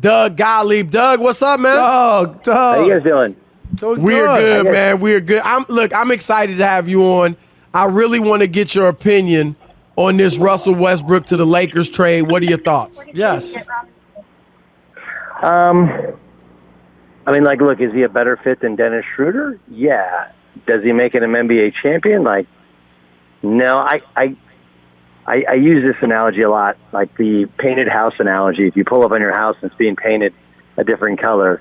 Doug Gottlieb. Doug, what's up, man? Doug. How you guys doing? We're good, man. We're good. I'm excited to have you on. I really want to get your opinion on this Russell Westbrook to the Lakers trade. What are your thoughts? Yes. I mean, like, look, is he a better fit than Dennis Schroeder? Yeah. Does he make an NBA champion? Like, no. I use this analogy a lot, like the painted house analogy. If you pull up on your house and it's being painted a different color,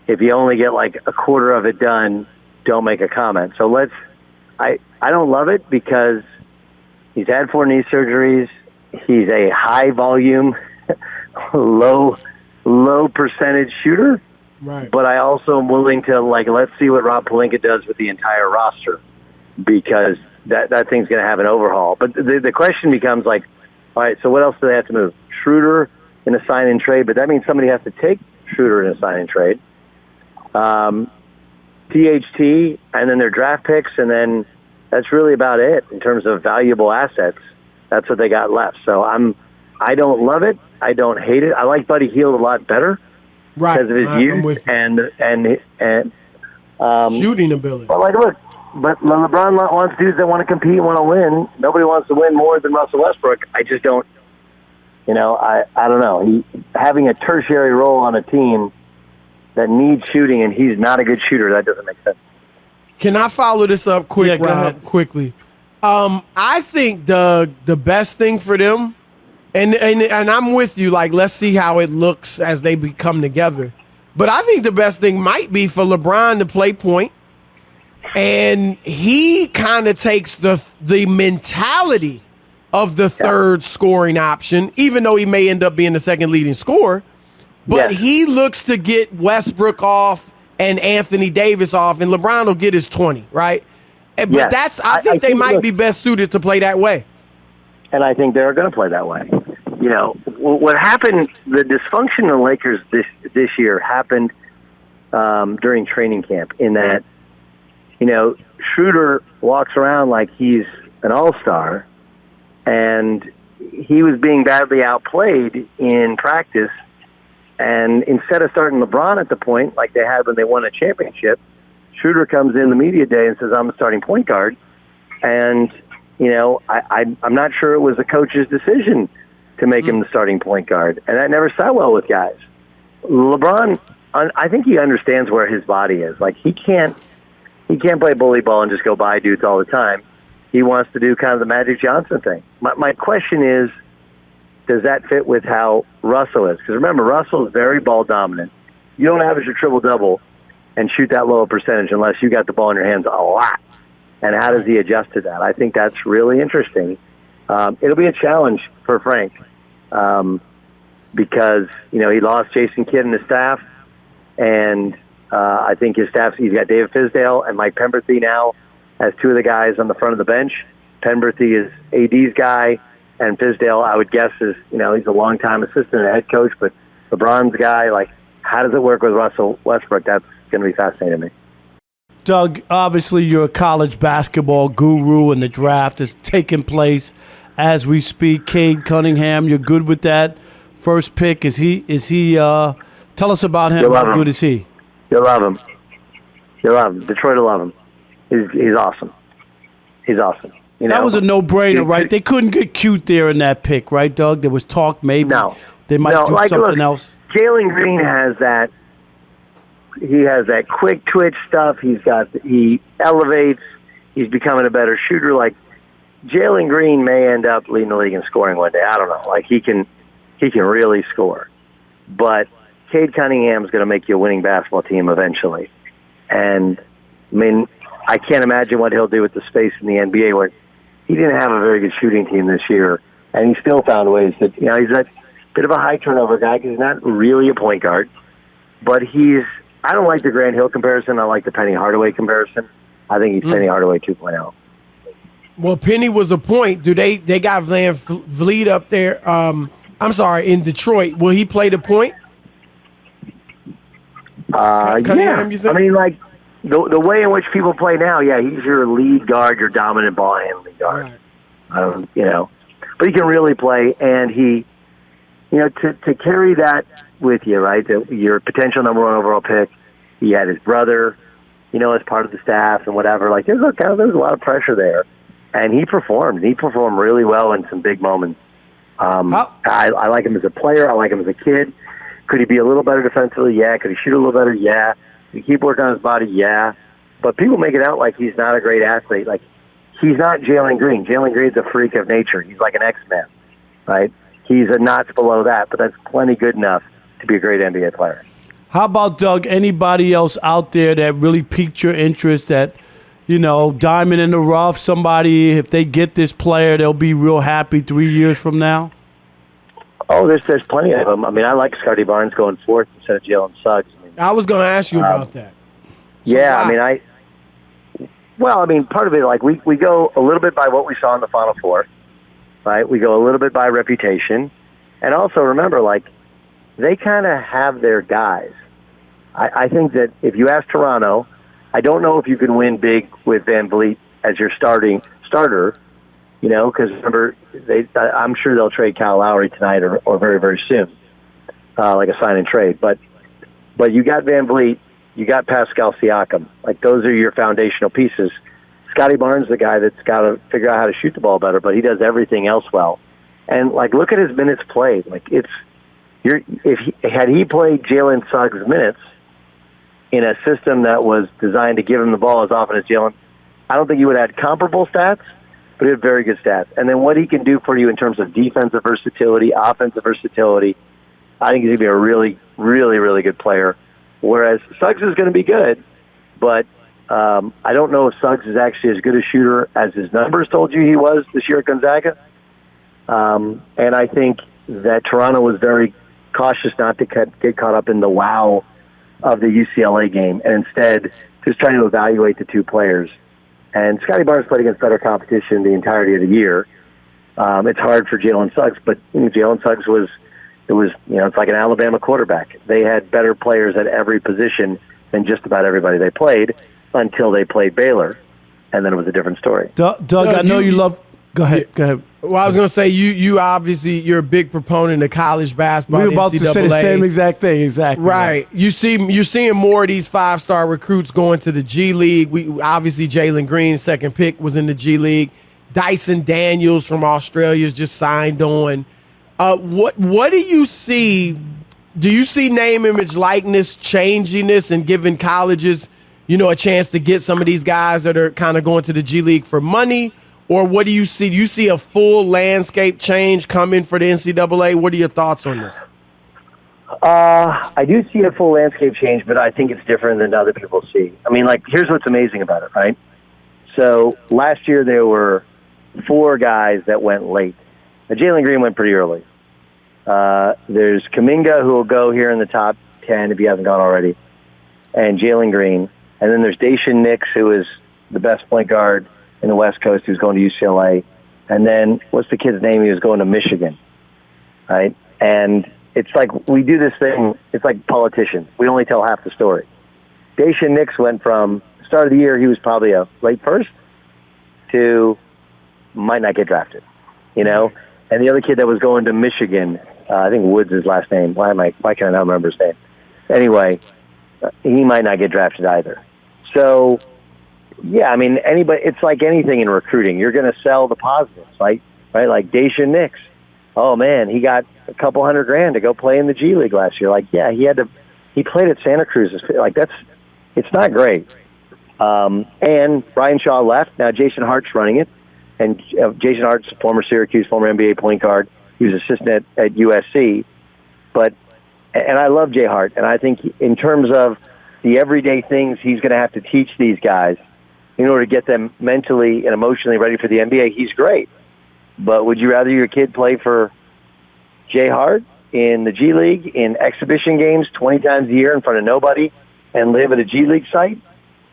if you only get like a quarter of it done, don't make a comment. So I don't love it because he's had 4 knee surgeries. He's a high volume, low percentage shooter. Right. But I also am willing to, like, let's see what Rob Pelinka does with the entire roster, because that thing's going to have an overhaul. But the question becomes, like, all right, so what else do they have to move? Schroeder in a sign and trade, but that means somebody has to take Schroeder in a sign and trade. THT, and then their draft picks, and then that's really about it in terms of valuable assets. That's what they got left. So I don't love it. I don't hate it. I like Buddy Hield a lot better. Right. Because of his youth and shooting ability. But like, look, but LeBron wants dudes that want to compete, want to win. Nobody wants to win more than Russell Westbrook. I just don't. I don't know. Having a tertiary role on a team that needs shooting, and he's not a good shooter. That doesn't make sense. Can I follow this up quick, Rob? Quickly. I think the best thing for them. And I'm with you. Like, let's see how it looks as they come together. But I think the best thing might be for LeBron to play point, and he kind of takes the mentality of the third scoring option, even though he may end up being the second leading scorer. But he looks to get Westbrook off and Anthony Davis off, and LeBron will get his 20, right? But I think they might be best suited to play that way. And I think they're going to play that way. What happened, the dysfunction in the Lakers this year happened during training camp, in that, Schroeder walks around like he's an all-star, and he was being badly outplayed in practice. And instead of starting LeBron at the point like they had when they won a championship, Schroeder comes in the media day and says, I'm a starting point guard. And I'm not sure it was the coach's decision to make him the starting point guard, and that never sat well with guys. LeBron, I think he understands where his body is. Like, he can't play bully ball and just go by dudes all the time. He wants to do kind of the Magic Johnson thing. My question is, does that fit with how Russell is? Because remember, Russell is very ball dominant. You don't average a triple-double and shoot that low a percentage unless you got the ball in your hands a lot. And how does he adjust to that? I think that's really interesting. It'll be a challenge for Frank because, he lost Jason Kidd and his staff. And I think his staff, he's got David Fizdale and Mike Pemberthy now as 2 of the guys on the front of the bench. Pemberthy is AD's guy, and Fizdale, I would guess, is, he's a longtime assistant and head coach, but LeBron's guy. Like, how does it work with Russell Westbrook? That's going to be fascinating to me. Doug, obviously you're a college basketball guru, and the draft is taking place as we speak. Cade Cunningham, you're good with that first pick. Is he tell us about him. How good is he? You'll love him. Detroit will love him. He's awesome. He's awesome. That was a no-brainer, right? They couldn't get cute there in that pick, right, Doug? There was talk maybe they might do something else. Jalen Green has that. He has that quick twitch stuff. He elevates. He's becoming a better shooter. Like, Jalen Green may end up leading the league in scoring one day. I don't know. Like, he can really score. But Cade Cunningham's going to make you a winning basketball team eventually. And I mean, I can't imagine what he'll do with the space in the NBA, where he didn't have a very good shooting team this year, and he still found ways that, he's a bit of a high turnover guy because he's not really a point guard, but I don't like the Grant Hill comparison. I like the Penny Hardaway comparison. I think he's Penny Hardaway 2.0. Well, Penny was a point. They got Van Vliet up there. In Detroit. Will he play the point? Yeah. I mean, like, the way in which people play now, he's your lead guard, your dominant ball handling guard. Right. But he can really play, and to carry that with you, right? Your potential number 1 overall pick. He had his brother, as part of the staff and whatever. Like, there's a lot of pressure there, and he performed. He performed really well in some big moments. I like him as a player. I like him as a kid. Could he be a little better defensively? Yeah. Could he shoot a little better? Yeah. Could he keep working on his body? Yeah. But people make it out like he's not a great athlete. Like, he's not Jalen Green. Jalen Green's a freak of nature. He's like an X-Man, right? He's a notch below that, but that's plenty good enough to be a great NBA player. How about, Doug, anybody else out there that really piqued your interest that, diamond in the rough, somebody, if they get this player, they'll be real happy 3 years from now? Oh, there's plenty of them. I mean, I like Scotty Barnes going 4th instead of Jalen Suggs. I was going to ask you about that. So part of it, like, we go a little bit by what we saw in the Final Four, right? We go a little bit by reputation. And also, remember, like, they kind of have their guys. I think that if you ask Toronto, I don't know if you can win big with Van Vliet as your starter, because remember, I'm sure they'll trade Kyle Lowry tonight or very, very soon, like a sign and trade. But you got Van Vliet, you got Pascal Siakam. Like, those are your foundational pieces. Scotty Barnes, the guy that's got to figure out how to shoot the ball better, but he does everything else well. And, like, look at his minutes played. Like, had he played Jalen Suggs minutes in a system that was designed to give him the ball as often as Jalen, I don't think he would have had comparable stats, but he had very good stats. And then what he can do for you in terms of defensive versatility, offensive versatility, I think he's going to be a really, really, really good player. Whereas Suggs is going to be good, but I don't know if Suggs is actually as good a shooter as his numbers told you he was this year at Gonzaga. And I think that Toronto was very cautious not to get caught up in the wow of the UCLA game, and instead just trying to evaluate the two players. And Scotty Barnes played against better competition the entirety of the year. It's hard for Jalen Suggs, but Jalen Suggs it's like an Alabama quarterback. They had better players at every position than just about everybody they played until they played Baylor, and then it was a different story. Doug, I know you love. Go ahead. Well, I was going to say, you obviously, you're a big proponent of college basketball. We were about to say the same exact thing. Exactly. Right. You're seeing more of these 5-star recruits going to the G League. Obviously, Jalen Green, second pick, was in the G League. Dyson Daniels from Australia is just signed on. What do you see? Do you see name, image, likeness changing this and giving colleges, a chance to get some of these guys that are kind of going to the G League for money? Or what do you see? Do you see a full landscape change coming for the NCAA? What are your thoughts on this? I do see a full landscape change, but I think it's different than other people see. I mean, like, here's what's amazing about it, right? So last year there were 4 guys that went late. Jalen Green went pretty early. There's Kuminga, who will go here in the top 10 if he hasn't gone already, and Jalen Green. And then there's Dacian Nix, who is the best point guard in the West Coast, who's going to UCLA. And then, what's the kid's name? He was going to Michigan, right? And it's like we do this thing, it's like politicians. We only tell half the story. Dacian Nix went from start of the year, he was probably a late first, to might not get drafted, And the other kid that was going to Michigan, I think Woods' his last name. Why can I not remember his name? Anyway, he might not get drafted either. So, yeah, I mean, it's like anything in recruiting. You're going to sell the positives, right? Like Dacian Nix. Oh man, he got a couple $100,000 to go play in the G League last year. Like, yeah, he played at Santa Cruz. Like, it's not great. And Brian Shaw left. Now Jason Hart's running it. And Jason Hart's former Syracuse, former NBA point guard. He was assistant at USC. And I love Jay Hart. And I think in terms of the everyday things he's going to have to teach these guys in order to get them mentally and emotionally ready for the NBA, he's great. But would you rather your kid play for Jay Hart in the G League in exhibition games 20 times a year in front of nobody and live at a G League site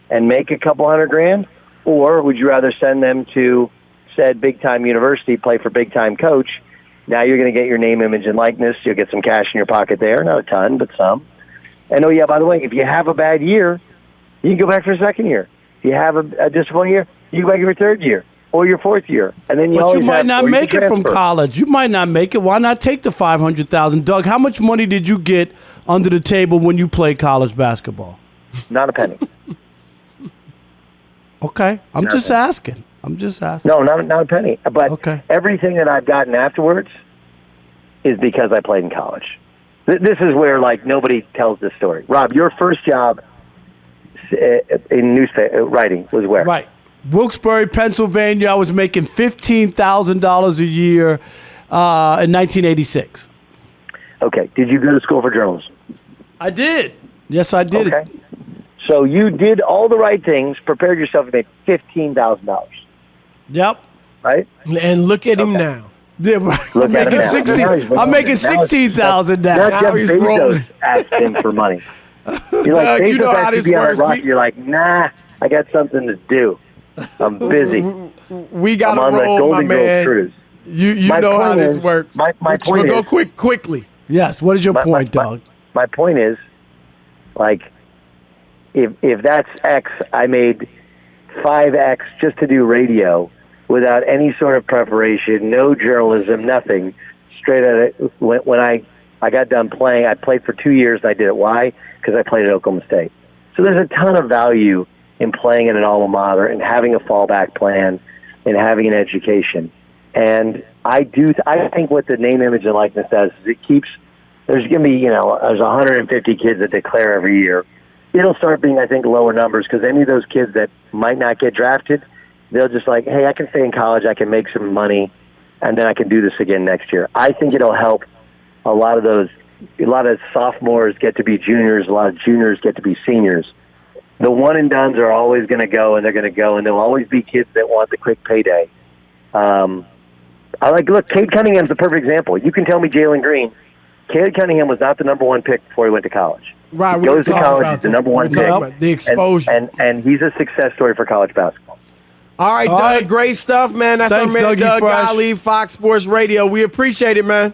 and make a couple $100,000? Or would you rather send them to said big-time university, play for big-time coach? Now you're going to get your name, image, and likeness. You'll get some cash in your pocket there. Not a ton, but some. And, oh, yeah, by the way, if you have a bad year, you can go back for a second year. If you have a disappointing year, you can go back for your third year. or your fourth year, and then But you might not make it from college. You might not make it. Why not take the $500,000? Doug, how much money did you get under the table when you played college basketball? Not a penny. Okay, I'm just asking. No, not a penny. But everything that I've gotten afterwards is because I played in college. This is where nobody tells this story. Rob, your first job in newspaper writing was where? Right. Wilkes-Barre, Pennsylvania. I was making $15,000 a year in 1986. Okay. Did you go to school for journalism? I did. Yes, I did. Okay. So you did all the right things, prepared yourself, and made $15,000. Yep. Right? And look at him now. Yeah, right. I'm making $16,000 now. Now he's rolling. Asked him for money. You're like, you know how this works. You're like, nah, I got something to do. I'm busy. We got to roll, my man. Cruise. You know how this works. My point is, go quickly. Yes. What is your point, Doug? My point is, if that's X, I made 5X just to do radio without any sort of preparation, no journalism, nothing. Straight at it. When I got done playing, I played for 2 years, and I did it. Why? Because I played at Oklahoma State. So there's a ton of value in playing in an alma mater and having a fallback plan and having an education. And I think what the name, image, and likeness does is it keeps, there's going to be, there's 150 kids that declare every year. It'll start being, I think, lower numbers because any of those kids that might not get drafted, they'll just hey, I can stay in college, I can make some money, and then I can do this again next year. I think it'll help a lot of sophomores get to be juniors, a lot of juniors get to be seniors. The one-and-dones are always going to go, and they're going to go, and there'll always be kids that want the quick payday. Look, Cade Cunningham's the perfect example. You can tell me Jalen Green. Cade Cunningham was not the number one pick before he went to college. Right, he goes to college, he's the number one pick. The exposure. And he's a success story for college basketball. All right, Doug, great stuff, man. That's our man, Doug Gottlieb, Fox Sports Radio. We appreciate it, man.